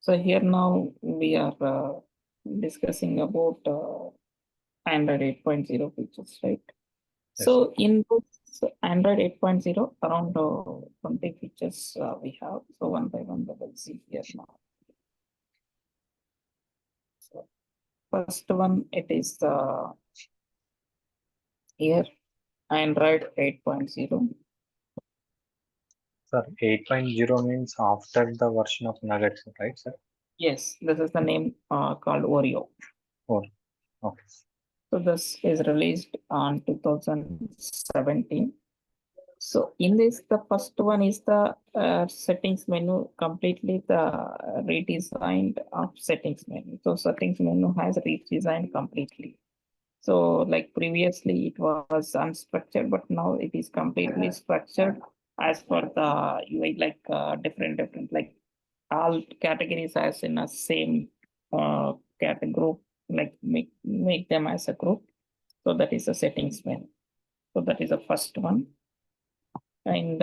So here now we are discussing about Android 8.0 features, right? Yes. So in this Android 8.0, around 20 features we have. So one by one we will see here now. So first one, it is here Android 8.0. Sir, 8.0 means after the version of Nuggets, right, sir? Yes, this is the name called Oreo. Oh, okay. So this is released on 2017. So in this, the first one is the settings menu, completely the redesigned of settings menu. So settings menu has redesigned completely. So like previously it was unstructured, but now it is completely structured as per the UI, like different, like all categories as in a same category, like make them as a group. So that is the settings menu. So that is the first one. And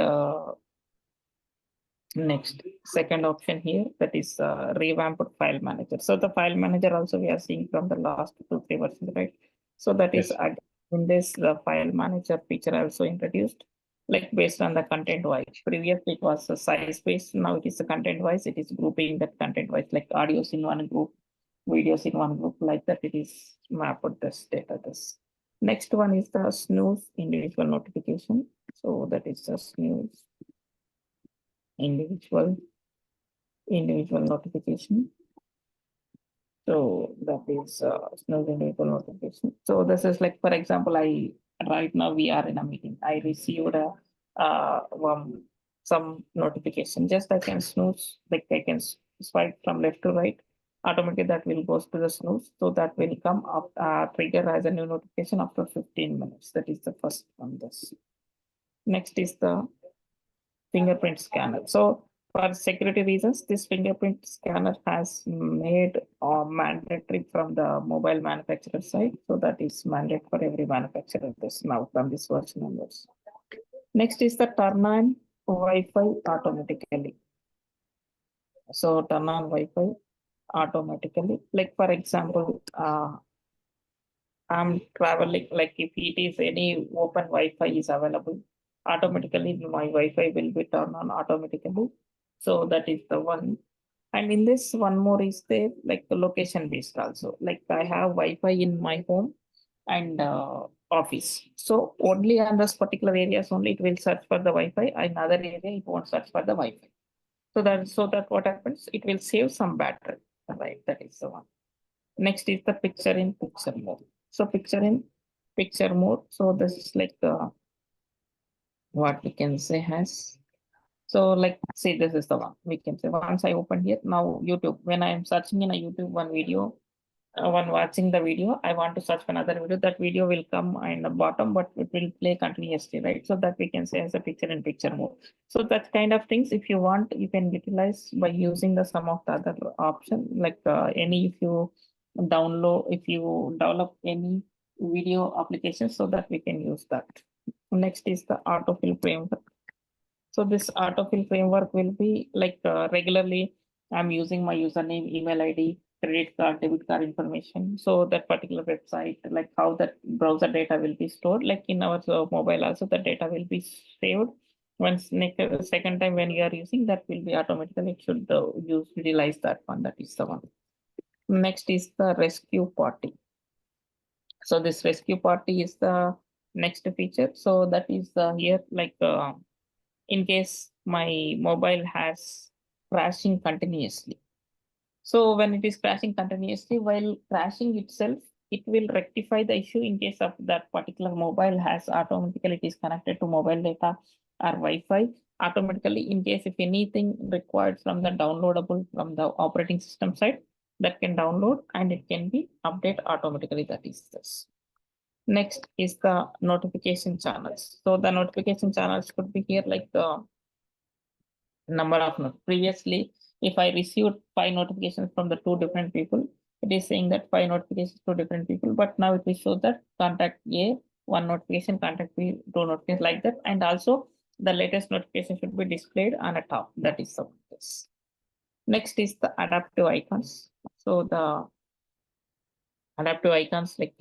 next, second option here, that is revamped file manager. So the file manager also we are seeing from the last 2-3 versions, right? So that is Yes. in this the file manager feature also introduced, like based on the content wise. Previously it was a size based, now it is a content wise. It is grouping that content wise, like audios in one group, videos in one group, like that. It is mapped this data. This next one is the snooze individual notification. So that is the snooze individual notification. So that is snooze individual notification. So this is like, for example, right now we are in a meeting. I received a some notification. Just I can snooze, like I can swipe from left to right. Automatically that will goes to the snooze. So that will come up trigger as a new notification after 15 minutes. That is the first one. This next is the fingerprint scanner. So for security reasons, this fingerprint scanner has made mandatory from the mobile manufacturer side. So that is mandate for every manufacturer this now from this version onwards. Next is the turn on Wi-Fi automatically. So turn on Wi-Fi automatically. Like for example, I'm traveling, like if it is any open Wi-Fi is available, automatically my Wi-Fi will be turned on automatically. So that is the one. And in this one more is there, like the location based also. Like I have Wi-Fi in my home and office. So only on this particular areas only it will search for the Wi-Fi. In other area it won't search for the Wi-Fi. So that what happens, it will save some battery. Right, that is the one. Next is the picture in picture mode. So picture in picture mode. So this is like what we can say has. So like say this is the one we can say once I open here now YouTube. When I am searching in a YouTube one video, when watching the video, I want to search for another video. That video will come in the bottom, but it will play continuously, right? So that we can say as a picture in picture mode. So that kind of things, if you want, you can utilize by using the some of the other option, like any if you download, if you develop any video application, so that we can use that. Next is the autofill framework. So this autofill framework will be like regularly I'm using my username, email ID, credit card, debit card information. So that particular website, like how that browser data will be stored, like in our mobile also the data will be saved. Once next second time when you are using, that will be automatically, it should utilize that one. That is the one. Next is the rescue party. So this rescue party is the next feature. So that is here like in case my mobile has crashing continuously. So when it is crashing continuously, while crashing itself, it will rectify the issue in case of that particular mobile has automatically it is connected to mobile data or Wi-Fi. Automatically, in case if anything required from the downloadable from the operating system side, that can download and it can be update automatically. That is this. Next is the notification channels. So the notification channels could be here like the number of notes. Previously, if I received 5 notifications from the 2 different people, it is saying that 5 notifications to different people, but now it will show that contact A, 1 notification, contact B, 2 notifications like that. And also the latest notification should be displayed on a top. That is this. Next is the adaptive icons. So the adaptive icons like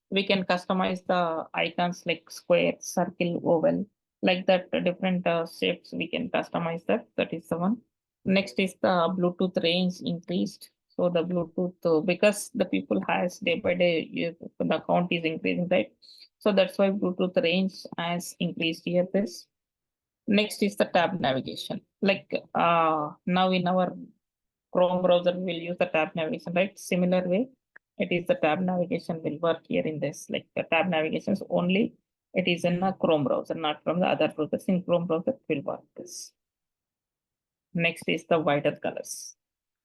we can customize the icons like square, circle, oval, like that different shapes we can customize that. That is the one. Next is the Bluetooth range increased. So the Bluetooth because the people has day by day the count is increasing, right? So that's why Bluetooth range has increased here. This next is the tab navigation. Like now in our Chrome browser, we will use the tab navigation, right? Similar way, it is the tab navigation will work here in this. Like the tab navigations only, it is in a Chrome browser, not from the other browsers. In Chrome browser, it will work this. Next is the wider colors.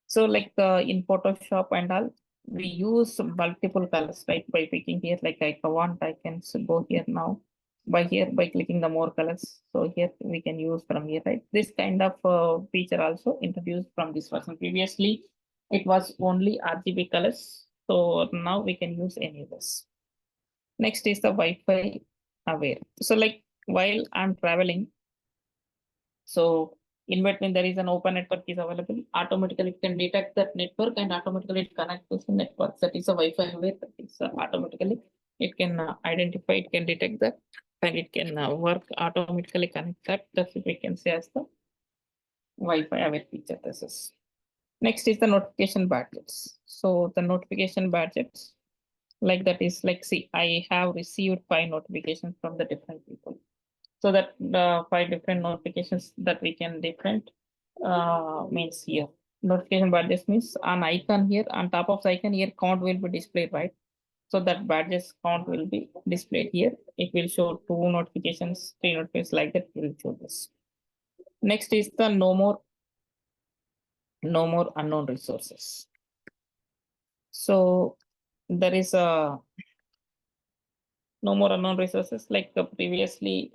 So like in Photoshop and all, we use multiple colors, right? By picking here, like I want, I can go here now. By here, by clicking the more colors. So here we can use from here, right? This kind of feature also introduced from this version. Previously, it was only RGB colors. So now we can use any of this. Next is the Wi-Fi aware. So like while I'm traveling, so in between there is an open network is available. Automatically it can detect that network and automatically it connects to the network. That is a Wi-Fi aware. That is automatically it can identify, it can detect that, and it can work automatically connect that. That's what we can say as the Wi-Fi aware feature. This is. Next is the notification badges. So the notification badges like that is like, see, I have received 5 notifications from the different people. So that the 5 different notifications that we can different means here. Notification badges means an icon here on top of the icon here count will be displayed, right? So that badges count will be displayed here. It will show 2 notifications, 3 notifications like that will show this. Next is the no more unknown resources. So there is a no more unknown resources like previously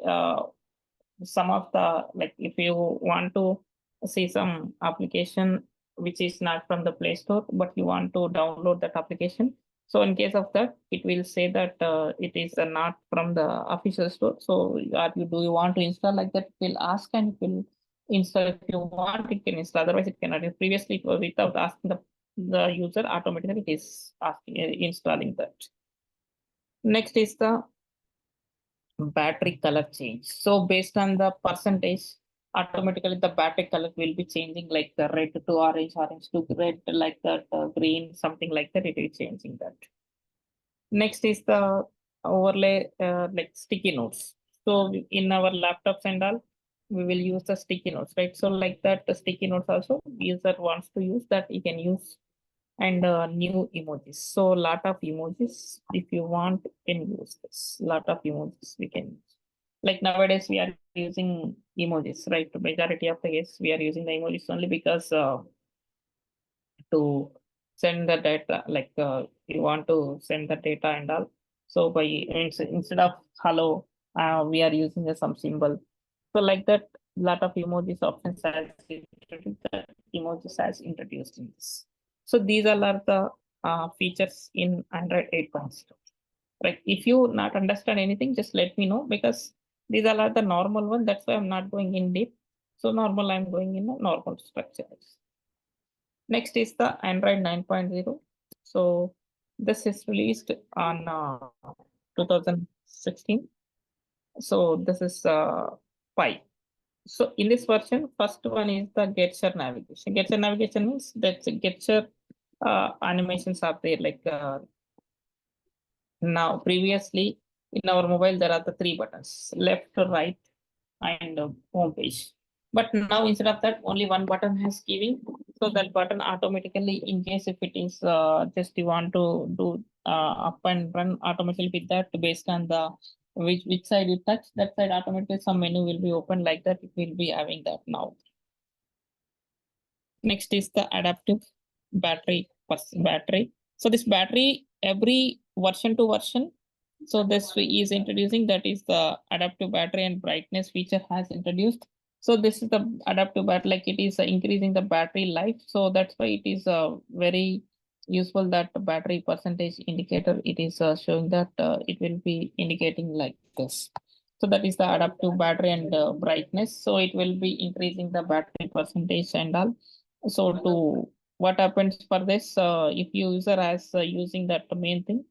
some of the like if you want to see some application which is not from the Play Store but you want to download that application, so in case of that it will say that it is not from the official store. So do you want to install, like that it will ask and it will install. If you want it can install, otherwise it cannot. Previously it was without asking the user, automatically it is asking installing that. Next is the battery color change. So based on the percentage, automatically the battery color will be changing, like the red to orange, orange to red, like that, green, something like that. It is changing that. Next is the overlay, like sticky notes. So in our laptops and all, we will use the sticky notes, right? So like that, the sticky notes also user wants to use that, you can use. And new emojis. So lot of emojis. If you want, you can use this. Lot of emojis we can use. Like nowadays we are using emojis, right? The majority of the case we are using the emojis only because to send the data, like you want to send the data and all. So by instead of hello, we are using some symbol. So like that, lot of emojis options as introduced, that emojis as introduced in this. So these all are the features in Android 8.0. Right? If you not understand anything, just let me know, because these all are the normal one. That's why I'm not going in deep. So normal, I'm going in a normal structure. Next is the Android 9.0. So this is released on 2016. So this is 5. So in this version, first one is the Getcher navigation. Getcher navigation means that Getcher animations are there. Like now, previously in our mobile, there are the 3 buttons: left, right, and home page. But now instead of that, only one button has giving. So that button automatically, in case if it is just you want to do up and run automatically with that, based on the which side you touch, that side automatically some menu will be open, like that. It will be having that now. Next is the adaptive battery. So this battery, every version to version, so this is introducing, that is the adaptive battery and brightness feature has introduced. So this is the adaptive battery, like it is increasing the battery life. So that's why it is very useful, that battery percentage indicator, it is showing that it will be indicating like this. So that is the adaptive battery and brightness. So it will be increasing the battery percentage and all. So to what happens for this, if user has using that main thing,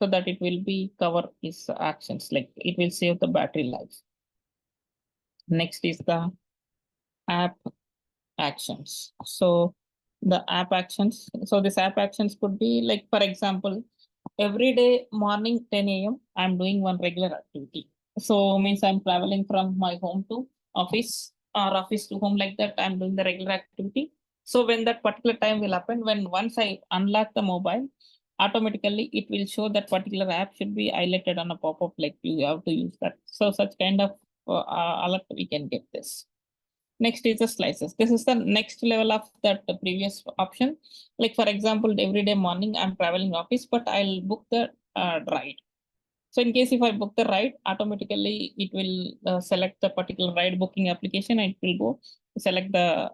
so that it will be cover his actions, like it will save the battery life. Next is the app actions. So the app actions, so this app actions could be like, for example, every day morning 10 a.m. I'm doing one regular activity. So means I'm traveling from my home to office or office to home, like that. I'm doing the regular activity. So when that particular time will happen, when once I unlock the mobile, automatically it will show that particular app should be highlighted on a pop-up, like you have to use that. So such kind of alert we can get this. Next is the slices. This is the next level of that previous option. Like for example, every day morning I'm traveling office, but I'll book the ride. So in case if I book the ride, automatically it will select the particular ride booking application and it will go select the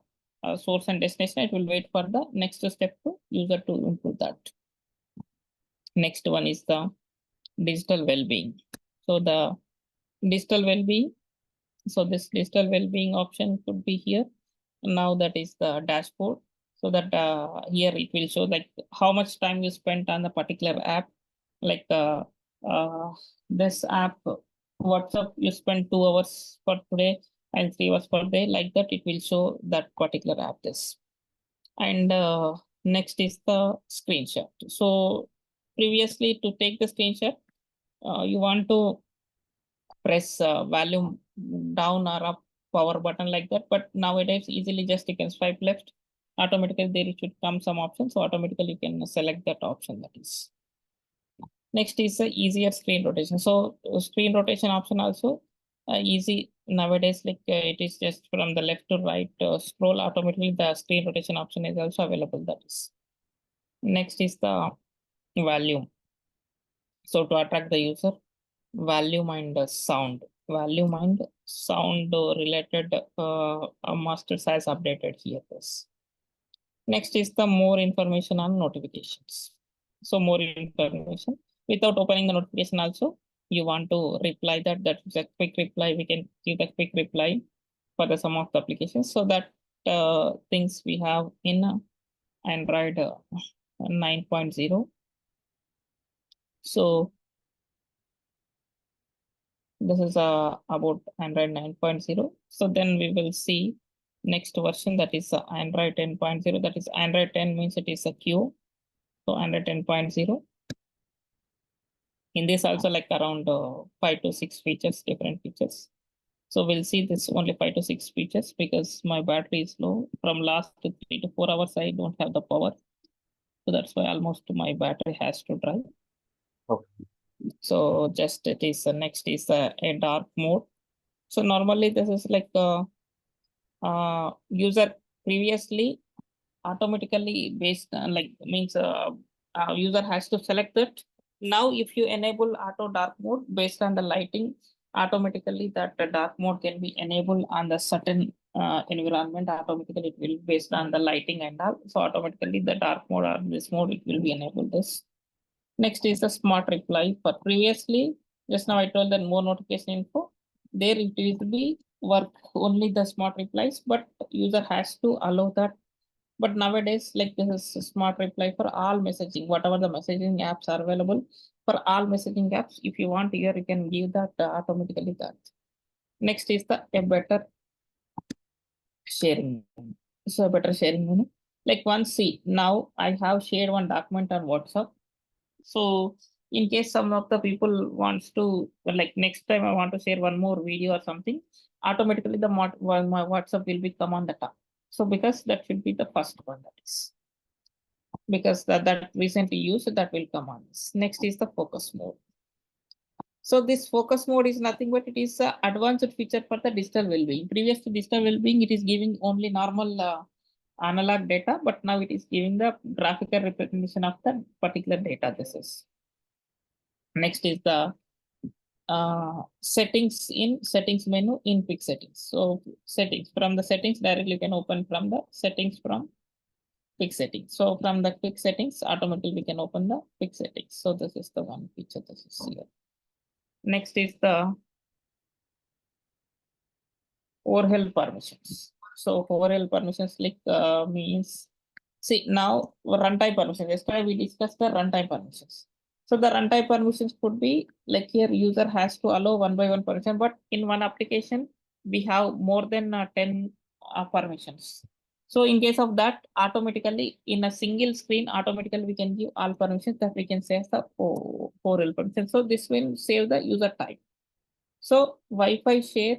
source and destination. It will wait for the next step to user to improve that. Next one is the digital well-being. So the digital well-being. So this digital well-being option could be here. Now that is the dashboard. So that here it will show like how much time you spent on the particular app. Like this app, WhatsApp, you spent 2 hours for today and 3 hours per day. Like that, it will show that particular app this. And next is the screenshot. So previously to take the screenshot, you want to press volume down or up power button like that. But nowadays, easily just you can swipe left. Automatically, there should come some option. So automatically, you can select that option that is. Next is the easier screen rotation. So screen rotation option also easy nowadays. Like it is just from the left to right scroll automatically. The screen rotation option is also available. That is. Next is the volume. So to attract the user, volume and sound. Volume and sound related masters has updated here. This. Next is the more information on notifications. So more information without opening the notification also. You want to reply that's a quick reply. We can give a quick reply for the some of the applications. So that things we have in Android 9.0. So this is about Android 9.0. So then we will see next version, that is Android 10.0. That is Android 10 means it is a Q. So Android 10.0. In this also like around 5 to 6 features, different features. So we'll see this only 5 to 6 features because my battery is low. From last 3 to 4 hours, I don't have the power. So that's why almost my battery has to dry. Okay. So just it is next is a dark mode. So normally this is like user previously automatically based like means user has to select it. Now if you enable auto dark mode based on the lighting, automatically that the dark mode can be enabled on the certain environment. Automatically it will based on the lighting and all. So automatically the dark mode or this mode it will be enabled this. Next is the smart reply. For previously, just now I told that more notification info. There it will be work only the smart replies, but user has to allow that. But nowadays, like this is a smart reply for all messaging, whatever the messaging apps are available for all messaging apps. If you want here, you can give that automatically that. Next is the a better sharing. So better sharing. Like once see now I have shared one document on WhatsApp. So in case some of the people wants to like next time I want to share one more video or something, automatically the my WhatsApp will become on the top. So because that should be the first one, that is because that recently used, that will come on. Next is the focus mode. So this focus mode is nothing but it is a advanced feature for the digital well-being. Previous to digital well-being, it is giving only normal analog data, but now it is giving the graphical representation of the particular data. This is. Next is the settings in settings menu in quick settings. So settings from the settings directly you can open from the settings from quick settings. So from the quick settings, automatically we can open the quick settings. So this is the one feature this is here. Next is the overhead permissions. So overall permissions like means, see now runtime permissions. Yesterday we discussed the runtime permissions. So the runtime permissions could be like here user has to allow one by one permission, but in one application we have more than 10 permissions. So in case of that, automatically in a single screen, automatically we can give all permissions that we can say as the overall permission. So this will save the user time. So Wi-Fi share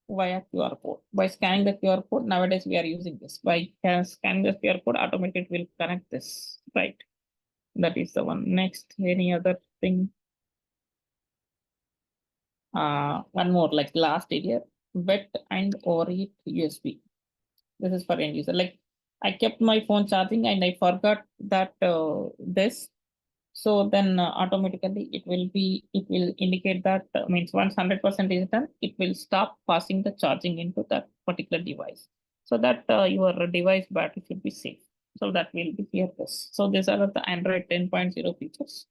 via QR code. By scanning the QR code, nowadays we are using this. By scanning the QR code, automatically it will connect this, right? That is the one. Next, any other thing? One more, like last area, wet and overheat USB. This is for end user. Like I kept my phone charging and I forgot that this. So then automatically it will indicate that means once 100% is done, it will stop passing the charging into that particular device. So that your device battery should be safe. So that will be here this. So these are the Android 10.0 features.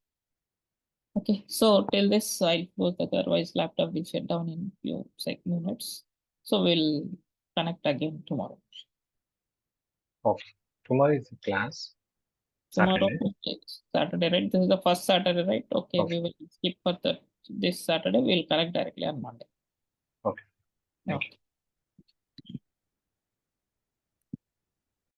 Okay, so till this I'll close the otherwise laptop will shut down in few minutes. So we'll connect again tomorrow. Okay. Tomorrow is the class. Tomorrow, Saturday. Saturday, right? This is the first Saturday, right? Okay, Okay. we will skip for this Saturday. We'll connect directly on Monday. Okay. Thank you. Okay.